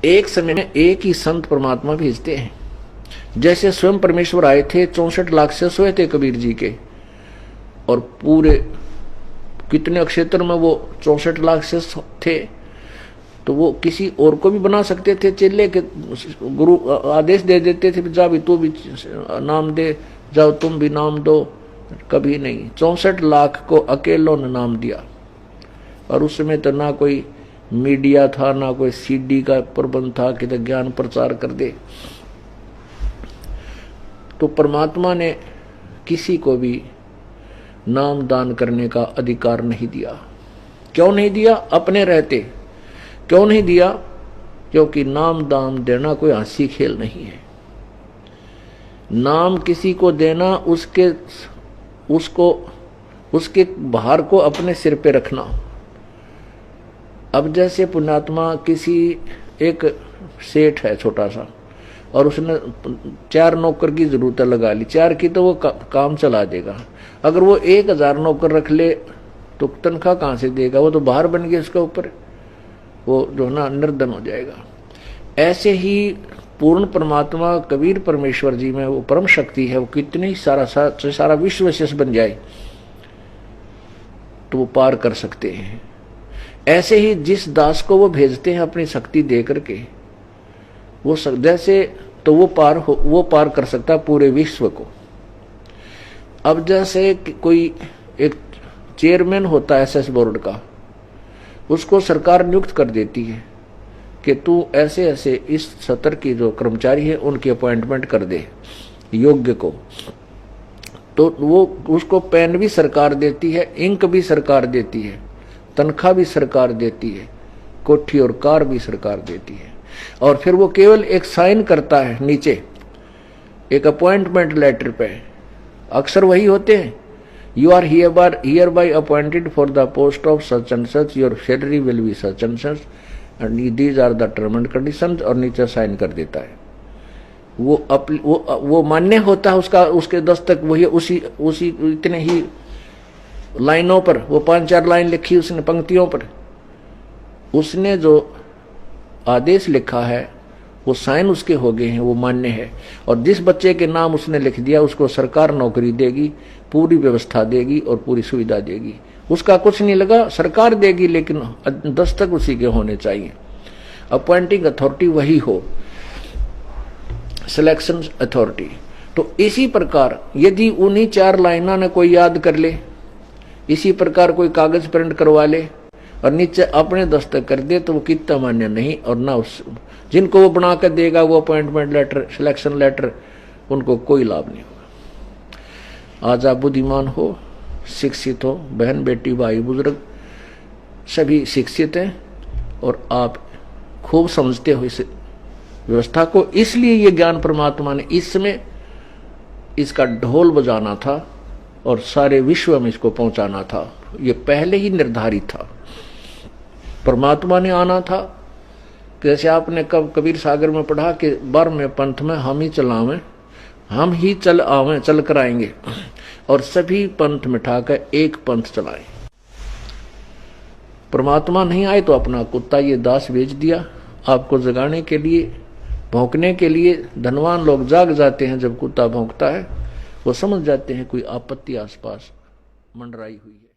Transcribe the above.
एक समय में एक ही संत परमात्मा भेजते हैं। जैसे स्वयं परमेश्वर आए थे, 64 लाख से सोए थे कबीर जी के, और पूरे कितने क्षेत्र में वो 64 लाख से थे, तो वो किसी और को भी बना सकते थे चेले के। गुरु आदेश दे देते थे, जा भी तू भी नाम दे, जाओ तुम भी नाम दो। कभी नहीं, 64 लाख को अकेलों ने नाम दिया। और उस समय तो ना कोई मीडिया था, ना कोई सीडी का प्रबंध था कि तो ज्ञान प्रचार कर दे। तो परमात्मा ने किसी को भी नाम दान करने का अधिकार नहीं दिया। क्यों नहीं दिया? अपने रहते। क्यों नहीं दिया? क्योंकि नाम दान देना कोई हंसी खेल नहीं है। नाम किसी को देना उसके भार को अपने सिर पे रखना। अब जैसे पुण्यात्मा किसी एक सेठ है छोटा सा, और उसने 4 नौकर की जरूरत लगा ली, 4 की तो वो काम चला देगा। अगर वो 1000 नौकर रख ले तो तनख्वाह कहाँ से देगा? वो तो बाहर बन गया उसके ऊपर, वो जो ना निर्धन हो जाएगा। ऐसे ही पूर्ण परमात्मा कबीर परमेश्वर जी में वो परम शक्ति है, वो कितनी सारा विश्व शेष बन जाए तो वो पार कर सकते हैं। ऐसे ही जिस दास को वो भेजते हैं अपनी शक्ति दे करके, वो जैसे तो वो पार कर सकता है पूरे विश्व को। अब जैसे कोई एक चेयरमैन होता है एसएस बोर्ड का, उसको सरकार नियुक्त कर देती है कि तू ऐसे ऐसे इस सत्र की जो कर्मचारी है उनकी अपॉइंटमेंट कर दे योग्य को। तो वो उसको पेन भी सरकार देती है, इंक भी सरकार देती है, तनख्वाह भी सरकार देती है, कोठी और कार भी सरकार देती है। और फिर वो केवल एक साइन करता है नीचे एक अपॉइंटमेंट लेटर पे, अक्सर वही होते हैं, you are hereby appointed for the post of such and such, your salary will be such and such and these are the term and conditions, और नीचे साइन कर देता है। वो मान्य होता है उसका, उसके दस्तक वही उसी इतने ही लाइनों पर, वो 5-4 लाइन लिखी उसने पंक्तियों पर, उसने जो आदेश लिखा है वो साइन उसके हो गए हैं, वो मान्य है। और जिस बच्चे के नाम उसने लिख दिया उसको सरकार नौकरी देगी, पूरी व्यवस्था देगी और पूरी सुविधा देगी। उसका कुछ नहीं लगा, सरकार देगी, लेकिन दस्तक उसी के होने चाहिए। अपॉइंटिंग अथॉरिटी वही हो, सिलेक्शन अथॉरिटी। तो इसी प्रकार यदि उन्हीं 4 लाइनों ने कोई याद कर ले, इसी प्रकार कोई कागज प्रिंट करवा ले और नीचे अपने दस्तक कर दे, तो वो कितना मान्य नहीं। और ना उस जिनको वो बना कर देगा वो अपॉइंटमेंट लेटर, सिलेक्शन लेटर, उनको कोई लाभ नहीं होगा। आज आप बुद्धिमान हो, शिक्षित हो, बहन बेटी भाई बुजुर्ग सभी शिक्षित हैं और आप खूब समझते हो इस व्यवस्था को। इसलिए ये ज्ञान परमात्मा ने इस समय इसका ढोल बजाना था और सारे विश्व में इसको पहुंचाना था। ये पहले ही निर्धारित था, परमात्मा ने आना था। जैसे आपने कबीर सागर में पढ़ा कि 12वें पंथ में हम ही चलावें, हम ही चल आवें, चल कर आएंगे, और सभी पंथ मिठाकर एक पंथ चलाएं। परमात्मा नहीं आए तो अपना कुत्ता ये दास भेज दिया आपको जगाने के लिए, भौंकने के लिए। धनवान लोग जाग जाते हैं जब कुत्ता भौंकता है, वो समझ जाते हैं कोई आपत्ति आसपास मंडराई हुई है।